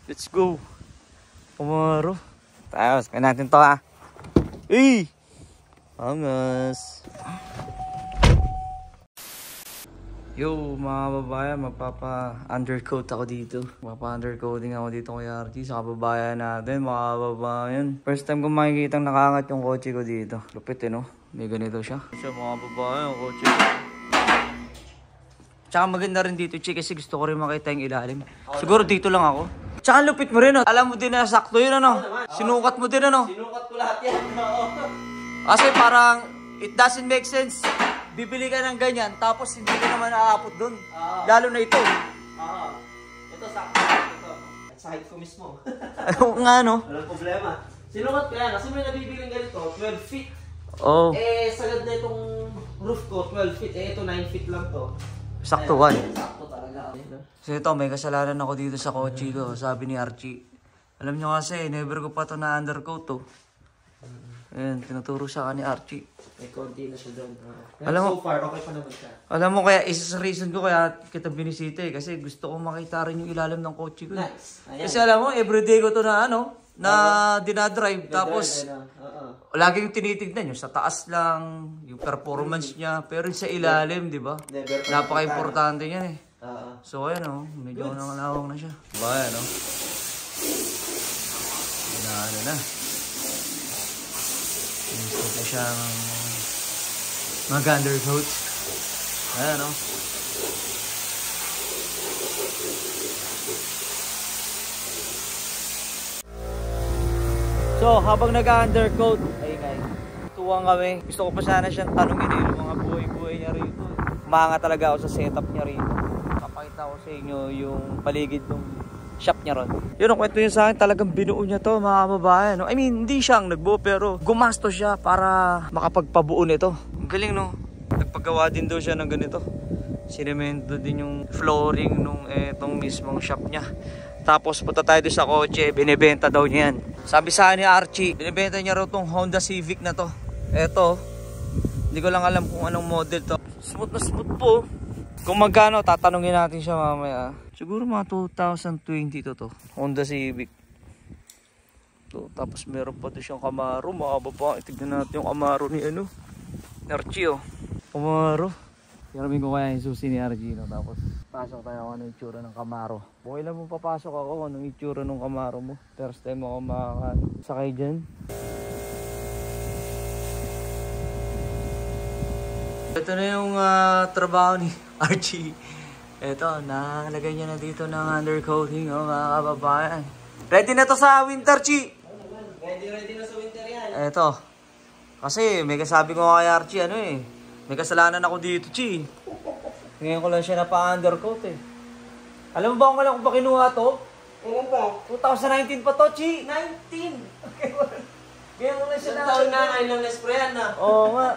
Let's go. Camaro. Tapos, kaya natin to ha. Uy! Angas. Yo mga babayan, magpapa-undercoat ako dito. Magpapa-undercoating ako dito kay RG sa kababayan natin, mga babayan. First time ko makikita nakangat yung kotse ko dito. Lupit no? May ganito siya. Siya mga babayan, yung kotse ko. Tsaka maganda rin dito, Chi, kasi gusto ko rin makita yung ilalim. Siguro dito lang ako. Tsaka lupit mo rin, alam mo din na sakto yun, ano? Sinukat mo din, ano? Sinukat ko lahat yan. Kasi parang, it doesn't make sense. Bibili ka ng ganyan, tapos hindi ka naman aabot dun. Lalo na ito. Ito, sakto. Ito. At sa height ko mismo. Nga, no? Walang problema. Sinukat ko yan, kasi may nabibiling ganito, 12 feet. Oh. Eh, sagad na itong roof ko, 12 feet. Eh, ito 9 feet lang to. Sakto, one. Sakto talaga. So ito, may kasalanan ako dito sa kotse ko, sabi ni Archie. Alam nyo kasi, never ko pa ito na undercoat to. Ayan, tinuturo siya ka ni Archie. May konti na siya doon. Alam mo, so far, okay pa naman siya. Alam mo, kaya isa sa reason ko kaya kita binisita eh. Kasi gusto ko makita rin yung ilalim ng kotse ko. Nice. Ayan. Kasi alam mo, everyday ko to na dinadrive. Tapos, laging tinitignan yung sa taas lang, yung performance niya. Pero sa ilalim, di ba? Napaka-importante niyan eh. So ayan o, medyo nangalawang na siya. Diba ayan o? Ano na. Gusto ko siyang mag-undercoat. Ayan o. So habang nag-undercoat, ay tuwang kami. Gusto ko pa sana siyang tanongin eh, yung mga buhay-buhay niya rito. Manga talaga ako sa setup niya rito. Papakita ko sa inyo yung paligid ng shop niya ron. Yun ang kwento niya sa akin, talagang binuo niya to mga kababayan. I mean, hindi siyang nagbuo pero gumasto siya para makapagpabuo nito. Ang galing no? Nagpagawa din daw siya ng ganito. Sinemento din yung flooring nung etong mismong shop niya. Tapos punta tayo doon sa kotse, binibenta daw niya yan. Sabi sa akin ni Archie, binibenta niya raw tong Honda Civic na to. Eto, hindi ko lang alam kung anong model to. Smooth na smooth po. Kung magkano, tatanungin natin siya mamaya. Siguro mga 2020 to. Honda Civic. To, tapos meron pa doon siyang Camaro. Mga baba, tignan natin yung Camaro ni Archie oh. Camaro. Karamin ko kaya yung susi ni Archie no? Tapos pasok tayo kung anong itsura ng Camaro. Kung ilan mo papasok ako kung anong itsura ng Camaro mo. First time ako makakasakay dyan. Ito na yung trabaho ni Archie. Ito, nakalagay niya na dito ng undercoating, oh, mga kababayan. Ready na to sa winter, Chi! Ready na sa winter yan. Ito. Kasi may kasabi ko kay Archie, may kasalanan ako dito, Chi. Ngayon ko lang siya napa-undercoat eh. Alam mo ba kung alam ko ba kinuha to? Kailan pa? 2019 pa to, Chi! 19! Ngayon ko lang siya Isang taon na ngayon lang na-sprayan na. Oo nga.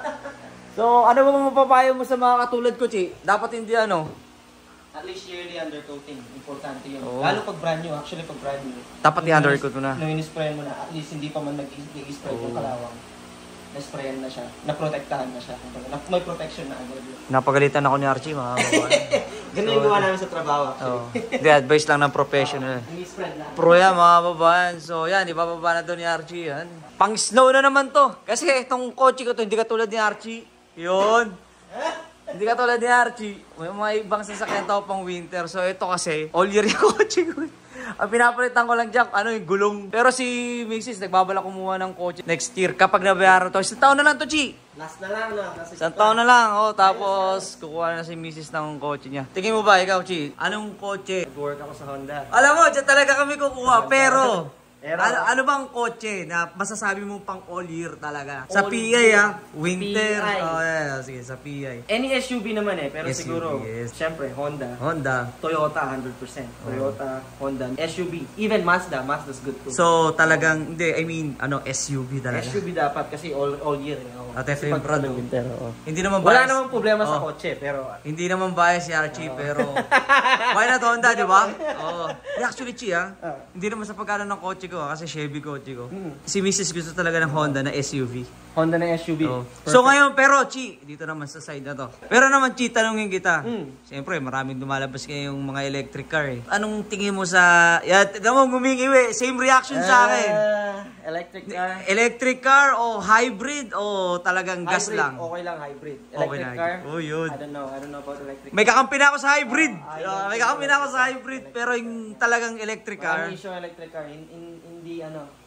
So, ano ba mapapayo mo sa mga katulad ko, Chi? Dapat hindi At least yearly undercoating. Importante yun. Oo. Lalo pag brand new. Actually, pag brand new. Dapat i-undercoat mo na. Nung in-sprayan mo na, at least hindi pa man nag-spray yung kalawang. Na-sprayan na siya. Na-protektahan na siya. May protection na agad. Napagalitan ako ni Archie, mga kababayan. Ganun yung gawa namin sa trabaho, actually. Hindi, advice lang ng professional. Ni-spread lang. Pro yan, mga kababayan. So yan, ibababa na doon ni Archie yan. Pang snow na naman to. Kasi itong kotse ko to, hindi katulad ni Archie. Yun. Hindi katulad ni Archie. May mga ibang sasakyan to pang winter. So ito kasi, all year yung kotse ko. Ang pinapalitan ko lang dyan, yung gulong. Pero si Mrs. nagbabala kumuha ng kotse next year. Kapag nabayaran to, isang taon na lang to, Chi. Last na lang na. Isang taon na lang. Tapos kukuha na si Mrs. ng kotse niya. Tingin mo ba, ikaw, Chi? Anong kotse? Nag-work ako sa Honda. Alam mo, dyan talaga kami kukuha. Pero ano bang kotse na masasabi mo pang all year talaga? Sa PI winter. PI. Oh, yeah, sige, sa PI. Any SUV naman pero SUV, siguro, yes. syempre, Honda. Toyota, 100%. Toyota, Honda, SUV. Even Mazda's good too. So, talagang, hindi, SUV talaga. SUV dapat kasi all year. At ito yung product. Winter, Hindi naman wala bias. namang problema sa kotse, pero... Hindi naman bias si Archie, pero... Why not Honda, di ba? Actually, Chi, hindi naman sa pagkano ng kotse kotse ko kasi Chevy kotse ko. Si Mrs. gusto talaga ng Honda na SUV. Honda na SUV. Oh. So ngayon, pero Chi, dito naman sa side na to. Pero naman Chi, tanungin kita. Siyempre, maraming lumalabas ngayong mga electric car eh. Anong tingin mo sa... Tignan mo, gumingiwi. Same reaction sa akin. Electric car. Electric car o hybrid o talagang gas Hybrid, lang? okay lang hybrid. Okay Electric na. car, Oh, yun. I don't know about electric. May kakampi na ako sa hybrid. May kakampi na ako sa hybrid. Pero yung talagang electric car. Ang issue ng electric car, hindi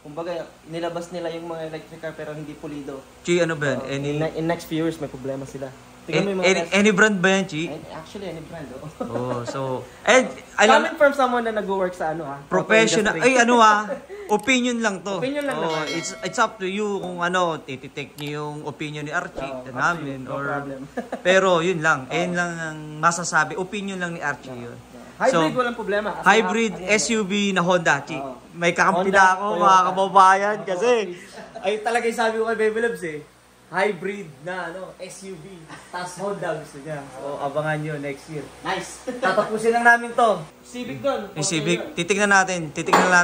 kumbaga nilabas nila yung mga electric car pero hindi pulido. Chi, ano ba yan? In next few years may problema sila. Tingnan mo yung mga Any brand ba yan, Chi? actually any brand. Oh, so... And, alam, coming from someone na nag-work sa professional. auto industry. Ay, opinion lang to. Opinion lang naman. It's up to you kung tititake niyo yung opinion ni Archie, namin. No problem. Pero yun lang. Ayun lang ang masasabi. Opinion lang ni Archie yun. Hybrid, walang problema. Hybrid SUV na Honda, Chi. May kakampi na ako, mga kababayan. Kasi, ay talaga yung sabi ko kay Baby Loves eh. Hybrid na SUV. Tapos Honda gusto niya. So, abangan nyo next year. Nice. Tatapusin lang namin to. Civic doon. Yung Civic, titignan natin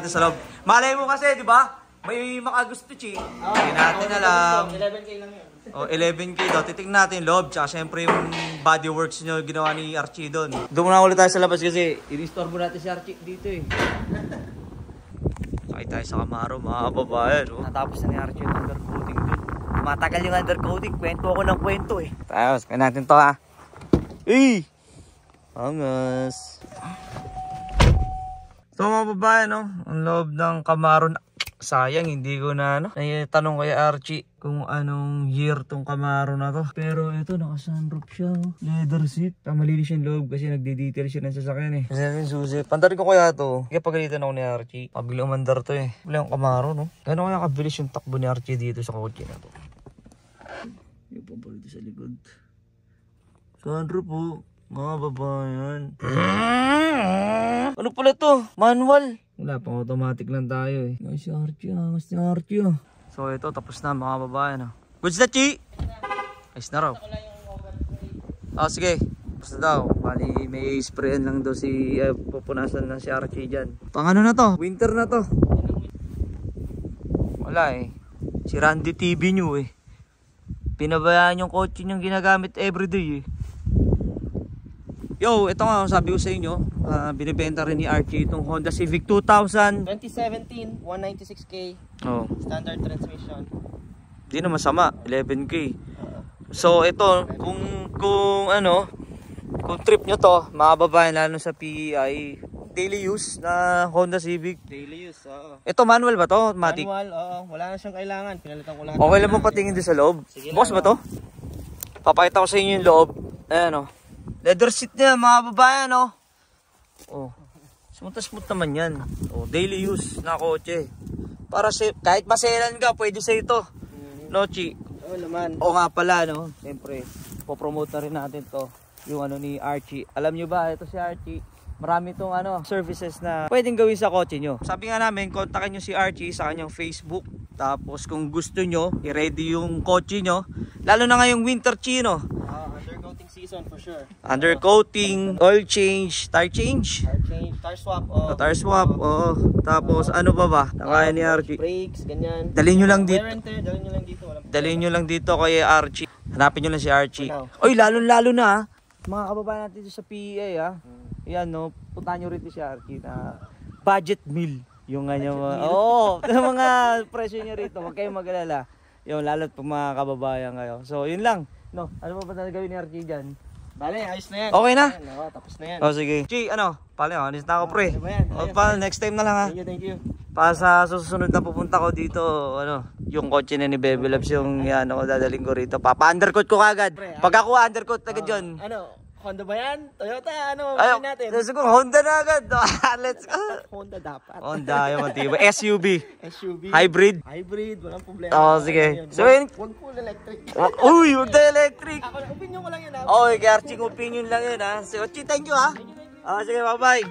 sa loob. Malay mo kasi, di ba? May makagusto, Chi. Hindi natin alam. 11K lang yun. 11K daw. Titignan natin loob. Tsaka syempre yung bodyworks nyo ginawa ni Archie doon. Doon muna ulit tayo sa labas kasi inistorbo natin si Archie dito eh. Sakay tayo sa Camaro, mga kababayan. Natapos na ni Archie yung undercoating doon. Matagal yung undercoating. Kwento ako ng kwento eh. Tapos, kaya natin to ha. Eh! Angas. So mga babae, ang loob ng Camaro na... Sayang, hindi ko na tanong kay Archie kung anong year tong Camaro na to. Pero ito, naka-sunroof siya. Leather seat. Malinis yung loob kasi nagde-detail siya ng sasakyan eh. Kasi yung susi. Pandarin ko kaya to. Kaya pagalitan ako ni Archie. Pabili umandar to eh. Wala yung Camaro, no? Gano'n kaya kabilis yung takbo ni Archie dito sa kotse na to. Yung paborito sa likod. Sunroof po. Mga babayan. Ano pala to? Manual. Wala, pang automatic lang tayo eh. Ay, si Archie, angas ni Archie ah. So ito, tapos na mga babayan ah. Goods na, Chi? Ayos na raw. Sige. Tapos na daw. Bali, may sprayan lang daw si, pupunasan lang si Archie dyan. Pang ano na to? Winter na to. Wala eh. Si Randy TV nyo eh. Pinabayaan yung kotse niyang ginagamit everyday eh. Yo, ito nga sabi ko sa inyo, binibenta rin ni Archie itong Honda Civic 2017, 196K, standard transmission. Di naman sama, 11K. So ito, kung trip nyo to, mga babae lalo sa PEI, daily use na Honda Civic. Daily use, oo. Ito manual ba to? Matic? Manual, oo. Wala na siyang kailangan, pinalitan ko lahat. Okay lang mo patingin din sa loob. Boss ba to? Papakita ko sa inyo yung loob. Ayan leather seat niya mga babae smooth naman yan. Daily use na kotse. Para kahit maselan ka, pwede sa ito. No, Chi? Oo naman. O nga pala, siyempre, popromote na rin natin to. Yung ni Archie. Alam nyo ba, ito si Archie. Marami itong services na pwedeng gawin sa kotse nyo. Sabi nga namin, kontakin nyo si Archie sa kanyang Facebook. Tapos kung gusto nyo, i-ready yung kotse nyo. Lalo na ngayong winter, Chino. Undercoating season for sure. Undercoating, oil change, tire change. Tire swap. Tire swap, Tapos ano ba? Nakaya ni Archie. Brakes, ganyan. Dalhin nyo lang dito. Dalhin nyo lang dito. Dalhin nyo lang dito kay Archie. Hanapin nyo lang si Archie. Oy, lalo na mga kababayan natin dito sa PEA Yan puntahan nyo rito si Archie na budget meal. Yung mga presyo nyo rito. Huwag kayong mag-alala. Yung lalo't pag mga kababayan kayo. So yun lang. Ano ba gawin ni Archie dyan? Bale, ayos na yan. Okay na? Tapos na yan. Sige. Chi, alis na ako pre. Next time na lang ha. Thank you. Para sa susunod na pupunta ko dito, yung kotse na ni Baby Loves, yung dadaling ko rito. Papa-undercoat ko kagad. Pag ako undercoat agad yun. Honda ba yan? Toyota? Ano natin? Siguro Honda na agad. Let's go. Honda dapat. Honda, yung matibay. SUV. SUV. Hybrid. Walang problema. Sige. So, Huwag full electric. Uy, Honda electric. Opinion ko lang yun Kay Archie, opinion lang yun So, thank you sige, bye-bye.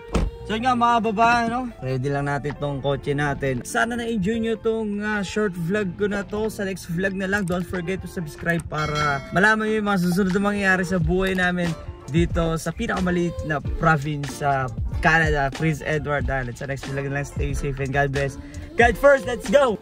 So nga mga babae, ready lang natin tong kotse natin. Sana na-enjoy nyo tong short vlog ko na to. Sa next vlog na lang, don't forget to subscribe para malaman nyo yung mga susunod na mangyayari sa buhay namin dito sa pinakamaliit na province sa Canada, Prince Edward Island. So next vlog lang, stay safe and God bless. God first, let's go!